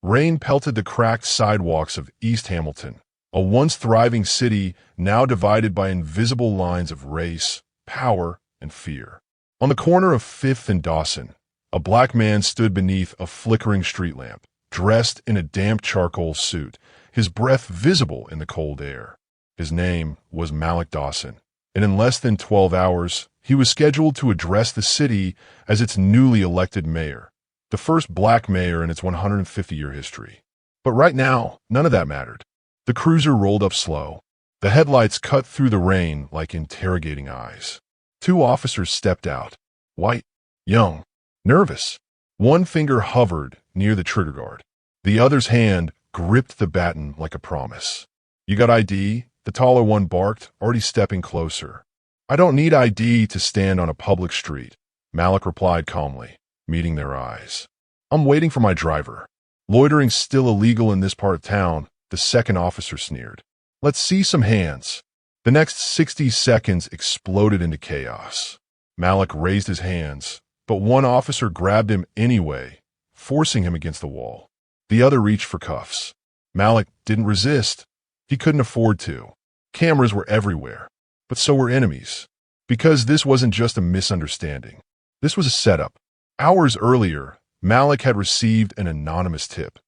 Rain pelted the cracked sidewalks of East Hamilton, a once thriving city now divided by invisible lines of race, power, and fear. On the corner of 5th and Dawson, a black man stood beneath a flickering street lamp, dressed in a damp charcoal suit, his breath visible in the cold air. His name was Malik Dawson, and in less than 12 hours, he was scheduled to address the city as its newly elected mayor, the first black mayor in its 150-year history. But right now, none of that mattered. The cruiser rolled up slow. The headlights cut through the rain like interrogating eyes. 2 officers stepped out, white, young, nervous. One finger hovered near the trigger guard. The other's hand gripped the baton like a promise. "You got ID?" the taller one barked, already stepping closer. "I don't need ID to stand on a public street," Malik replied calmly, meeting their eyes. "I'm waiting for my driver." "Loitering's still illegal in this part of town," the second officer sneered. "Let's see some hands." The next 60 seconds exploded into chaos. Malik raised his hands, but one officer grabbed him anyway, forcing him against the wall. The other reached for cuffs. Malik didn't resist. He couldn't afford to. Cameras were everywhere, but so were enemies. Because this wasn't just a misunderstanding. This was a setup. Hours earlier, Malik had received an anonymous tip.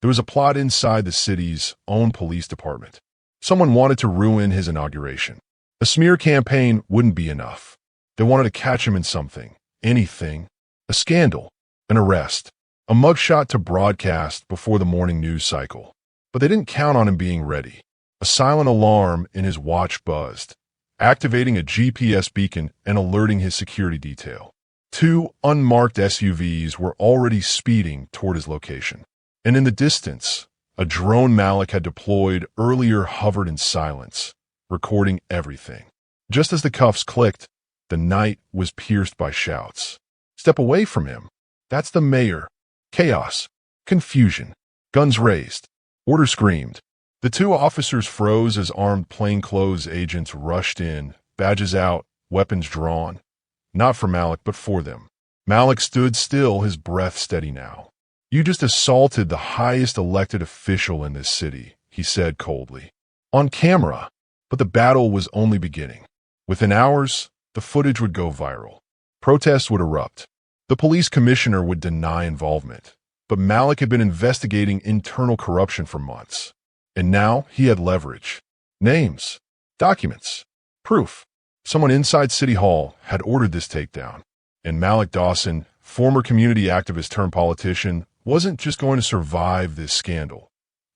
There was a plot inside the city's own police department. Someone wanted to ruin his inauguration. A smear campaign wouldn't be enough. They wanted to catch him in something, anything, a scandal, an arrest, a mugshot to broadcast before the morning news cycle. But they didn't count on him being ready. A silent alarm in his watch buzzed, activating a GPS beacon and alerting his security detail. 2 unmarked SUVs were already speeding toward his location. And in the distance, a drone Malik had deployed earlier hovered in silence, recording everything. Just as the cuffs clicked, the night was pierced by shouts. "Step away from him. That's the mayor." Chaos, confusion, guns raised, order screamed. The 2 officers froze as armed plainclothes agents rushed in, badges out, weapons drawn. Not for Malik, but for them. Malik stood still, his breath steady now. "You just assaulted the highest elected official in this city," he said coldly. On camera, but the battle was only beginning. Within hours, the footage would go viral. Protests would erupt. The police commissioner would deny involvement. But Malik had been investigating internal corruption for months. And now he had leverage. Names, documents, proof. Someone inside City Hall had ordered this takedown. And Malik Dawson, former community activist turned politician, wasn't just going to survive this scandal.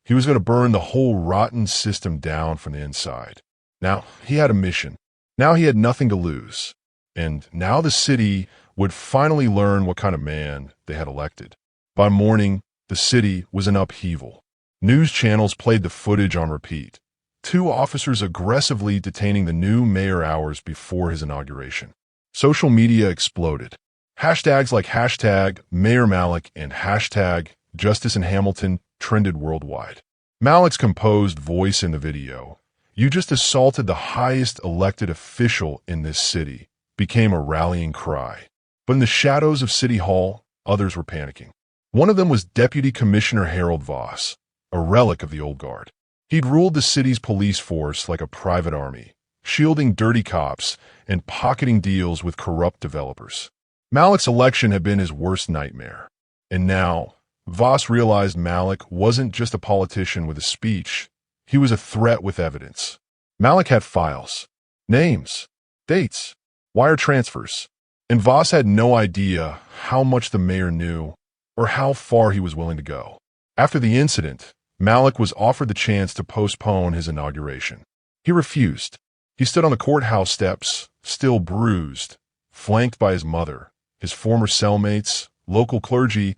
He was going to burn the whole rotten system down from the inside. Now, he had a mission. Now he had nothing to lose. And now the city would finally learn what kind of man they had elected. By morning, the city was in upheaval. News channels played the footage on repeat. 2 officers aggressively detaining the new mayor hours before his inauguration. Social media exploded. Hashtags like hashtag Mayor Malik and hashtag Justice in Hamilton trended worldwide. Malik's composed voice in the video, "You just assaulted the highest elected official in this city," became a rallying cry. But in the shadows of City Hall, others were panicking. One of them was Deputy Commissioner Harold Voss, a relic of the old guard. He'd ruled the city's police force like a private army, shielding dirty cops and pocketing deals with corrupt developers. Malik's election had been his worst nightmare. And now, Voss realized Malik wasn't just a politician with a speech. He was a threat with evidence. Malik had files, names, dates, wire transfers, and Voss had no idea how much the mayor knew or how far he was willing to go. After the incident, Malik was offered the chance to postpone his inauguration. He refused. He stood on the courthouse steps, still bruised, flanked by his mother, his former cellmates, local clergy,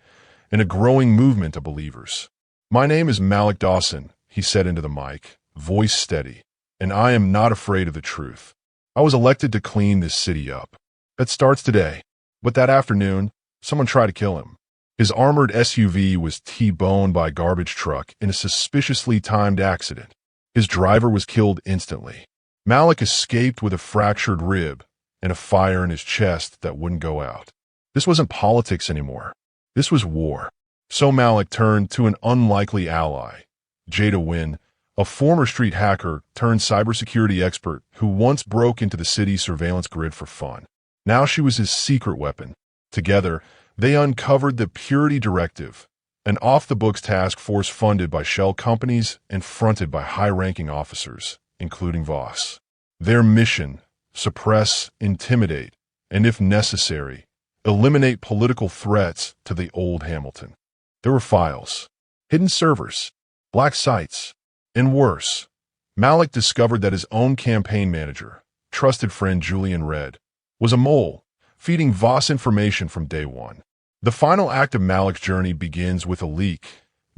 and a growing movement of believers. "My name is Malik Dawson," he said into the mic, voice steady, "and I am not afraid of the truth. I was elected to clean this city up. That starts today." But that afternoon, someone tried to kill him. His armored SUV was T-boned by a garbage truck in a suspiciously timed accident. His driver was killed instantly. Malik escaped with a fractured rib and a fire in his chest that wouldn't go out. This wasn't politics anymore. This was war. So Malik turned to an unlikely ally, Jada Wynn, a former street hacker turned cybersecurity expert who once broke into the city's surveillance grid for fun. Now she was his secret weapon. Together, they uncovered the Purity Directive, an off-the-books task force funded by shell companies and fronted by high-ranking officers, including Voss. Their mission: suppress, intimidate, and if necessary, eliminate political threats to the old Hamilton. There were files, hidden servers, black sites, and worse. Malik discovered that his own campaign manager, trusted friend Julian Redd, was a mole, feeding Voss information from day one. The final act of Malik's journey begins with a leak.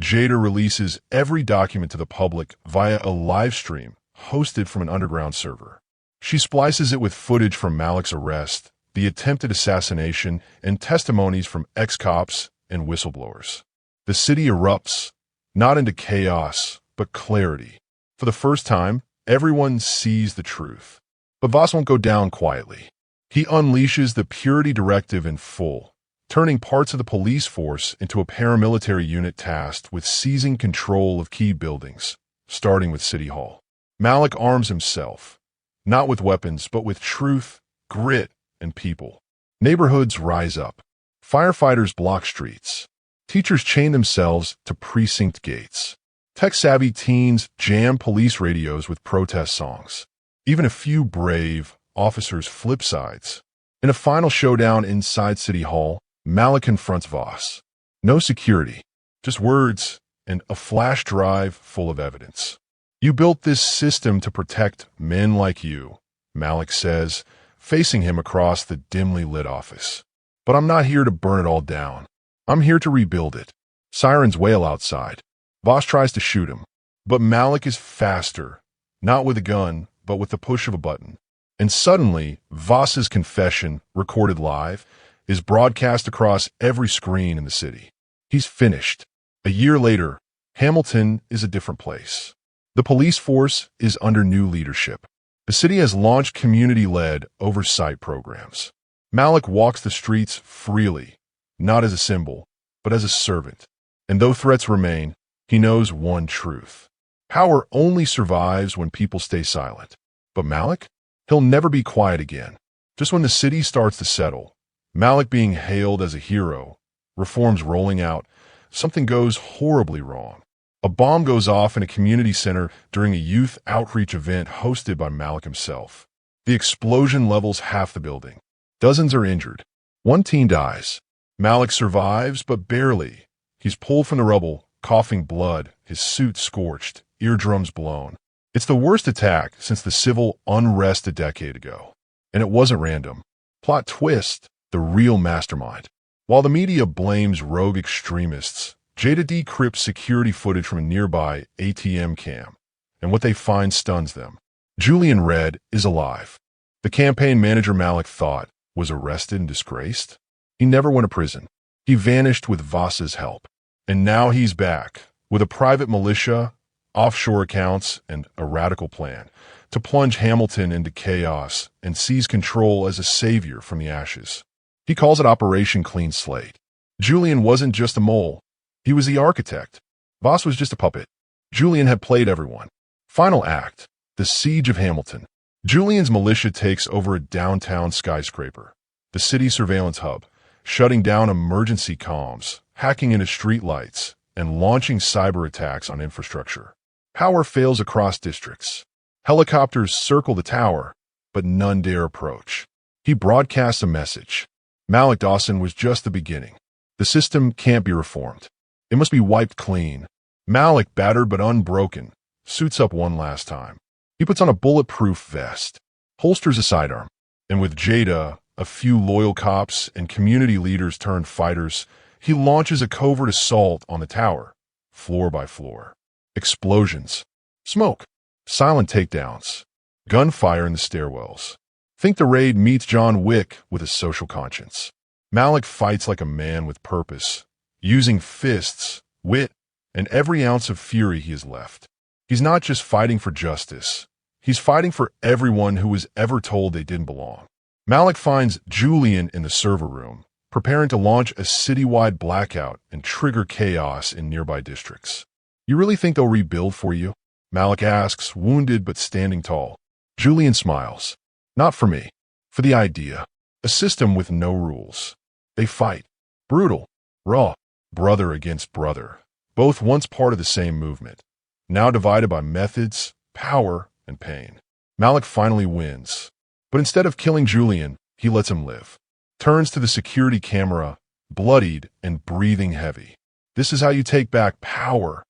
Jada releases every document to the public via a live stream hosted from an underground server. She splices it with footage from Malik's arrest, the attempted assassination, and testimonies from ex-cops and whistleblowers. The city erupts, not into chaos, but clarity. For the first time, everyone sees the truth. But Voss won't go down quietly. He unleashes the Purity Directive in full, turning parts of the police force into a paramilitary unit tasked with seizing control of key buildings, starting with City Hall. Malik arms himself, not with weapons, but with truth, grit, and people. Neighborhoods rise up. Firefighters block streets. Teachers chain themselves to precinct gates. Tech-savvy teens jam police radios with protest songs. Even a few brave officers flip sides. In a final showdown inside City Hall, Malik confronts Voss. No security, just words and a flash drive full of evidence. "You built this system to protect men like you," Malik says, facing him across the dimly lit office. "But I'm not here to burn it all down. I'm here to rebuild it." Sirens wail outside. Voss tries to shoot him, but Malik is faster, not with a gun, but with the push of a button. And suddenly, Voss's confession, recorded live, is broadcast across every screen in the city. He's finished. A year later, Hamilton is a different place. The police force is under new leadership. The city has launched community-led oversight programs. Malik walks the streets freely, not as a symbol, but as a servant. And though threats remain, he knows one truth: power only survives when people stay silent. But Malik? He'll never be quiet again. Just when the city starts to settle, Malik being hailed as a hero, reforms rolling out, something goes horribly wrong. A bomb goes off in a community center during a youth outreach event hosted by Malik himself. The explosion levels half the building. Dozens are injured. One teen dies. Malik survives, but barely. He's pulled from the rubble, coughing blood, his suit scorched, eardrums blown. It's the worst attack since the civil unrest a decade ago. And it wasn't random. Plot twist: the real mastermind. While the media blames rogue extremists, Jada decrypts security footage from a nearby ATM cam, and what they find stuns them. Julian Redd is alive. The campaign manager Malik thought was arrested and disgraced. He never went to prison. He vanished with Voss's help. And now he's back, with a private militia, offshore accounts, and a radical plan to plunge Hamilton into chaos and seize control as a savior from the ashes. He calls it Operation Clean Slate. Julian wasn't just a mole. He was the architect. Voss was just a puppet. Julian had played everyone. Final act: the siege of Hamilton. Julian's militia takes over a downtown skyscraper, the city's surveillance hub, shutting down emergency comms, hacking into streetlights, and launching cyber attacks on infrastructure. Power fails across districts. Helicopters circle the tower, but none dare approach. He broadcasts a message. Malik Dawson was just the beginning. The system can't be reformed. It must be wiped clean. Malik, battered but unbroken, suits up one last time. He puts on a bulletproof vest, holsters a sidearm, and with Jada, a few loyal cops, and community leaders turned fighters, he launches a covert assault on the tower, floor by floor. Explosions, smoke, silent takedowns, gunfire in the stairwells. Think the raid meets John Wick with a social conscience. Malik fights like a man with purpose, using fists, wit, and every ounce of fury he has left. He's not just fighting for justice. He's fighting for everyone who was ever told they didn't belong. Malik finds Julian in the server room, preparing to launch a citywide blackout and trigger chaos in nearby districts. You really think they'll rebuild for you? Malik asks, wounded but standing tall. Julian smiles. Not for me. For the idea. A system with no rules. They fight. Brutal. Raw. Brother against brother. Both once part of the same movement. Now divided by methods, power, and pain. Malik finally wins. But instead of killing Julian, he lets him live. Turns to the security camera, bloodied and breathing heavy. This is how you take back power.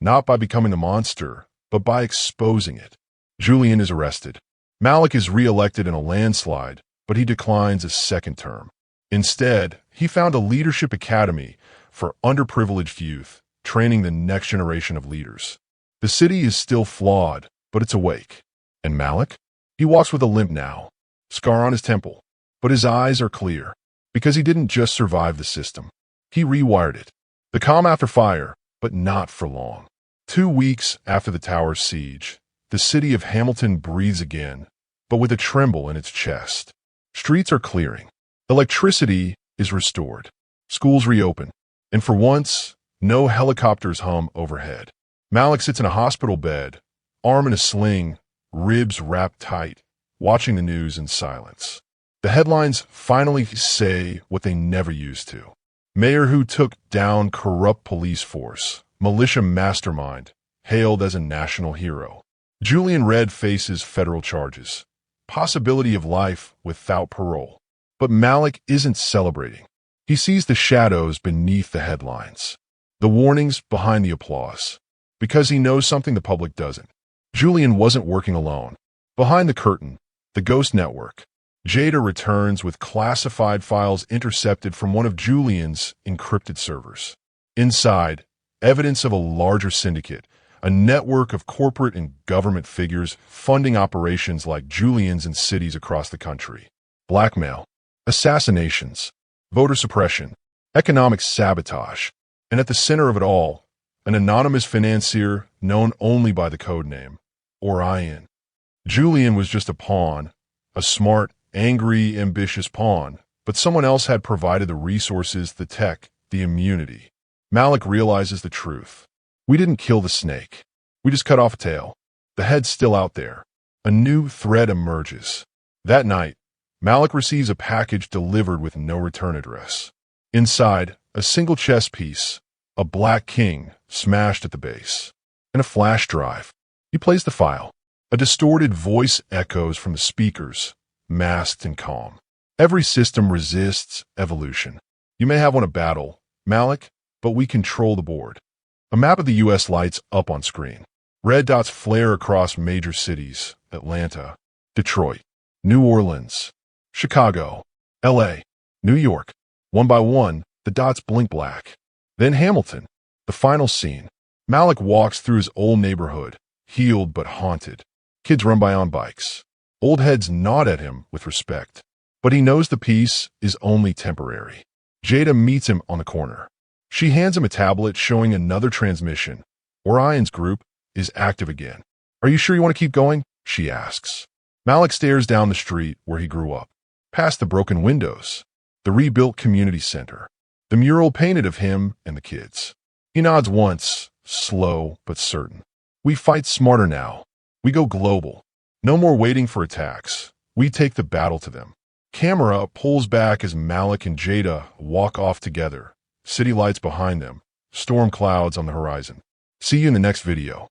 Not by becoming the monster, but by exposing it. Julian is arrested. Malik is re-elected in a landslide, but he declines a second term. Instead, he found a leadership academy for underprivileged youth, training the next generation of leaders. The city is still flawed, but it's awake. And Malik? He walks with a limp now, scar on his temple, but his eyes are clear, because he didn't just survive the system. He rewired it. The calm after fire, but not for long. 2 weeks after the tower's siege, the city of Hamilton breathes again, but with a tremble in its chest. Streets are clearing. Electricity is restored. Schools reopen. And for once, no helicopters hum overhead. Malik sits in a hospital bed, arm in a sling, ribs wrapped tight, watching the news in silence. The headlines finally say what they never used to. Mayor who took down corrupt police force, militia mastermind, hailed as a national hero. Julian Red faces federal charges. Possibility of life without parole. But Malik isn't celebrating. He sees the shadows beneath the headlines. The warnings behind the applause. Because he knows something the public doesn't. Julian wasn't working alone. Behind the curtain, the Ghost Network. Jada returns with classified files intercepted from one of Julian's encrypted servers. Inside, evidence of a larger syndicate, a network of corporate and government figures funding operations like Julian's in cities across the country. Blackmail, assassinations, voter suppression, economic sabotage, and at the center of it all, an anonymous financier known only by the codename, Orion. Julian was just a pawn, a smart, angry, ambitious pawn, but someone else had provided the resources, the tech, the immunity. Malik realizes the truth. We didn't kill the snake. We just cut off a tail. The head's still out there. A new thread emerges. That night, Malik receives a package delivered with no return address. Inside, a single chess piece, a black king smashed at the base, and a flash drive. He plays the file. A distorted voice echoes from the speakers, masked and calm. Every system resists evolution. You may have won a battle, Malik, but we control the board. A map of the U.S. lights up on screen. Red dots flare across major cities: Atlanta, Detroit, New Orleans, Chicago, L.A., New York. One by one, the dots blink black. Then Hamilton, the final scene. Malik walks through his old neighborhood, healed but haunted. Kids run by on bikes. Old heads nod at him with respect. But he knows the peace is only temporary. Jada meets him on the corner. She hands him a tablet showing another transmission. Orion's group is active again. Are you sure you want to keep going? She asks. Malik stares down the street where he grew up, past the broken windows, the rebuilt community center, the mural painted of him and the kids. He nods once, slow but certain. We fight smarter now. We go global. No more waiting for attacks. We take the battle to them. Camera pulls back as Malik and Jada walk off together. City lights behind them. Storm clouds on the horizon. See you in the next video.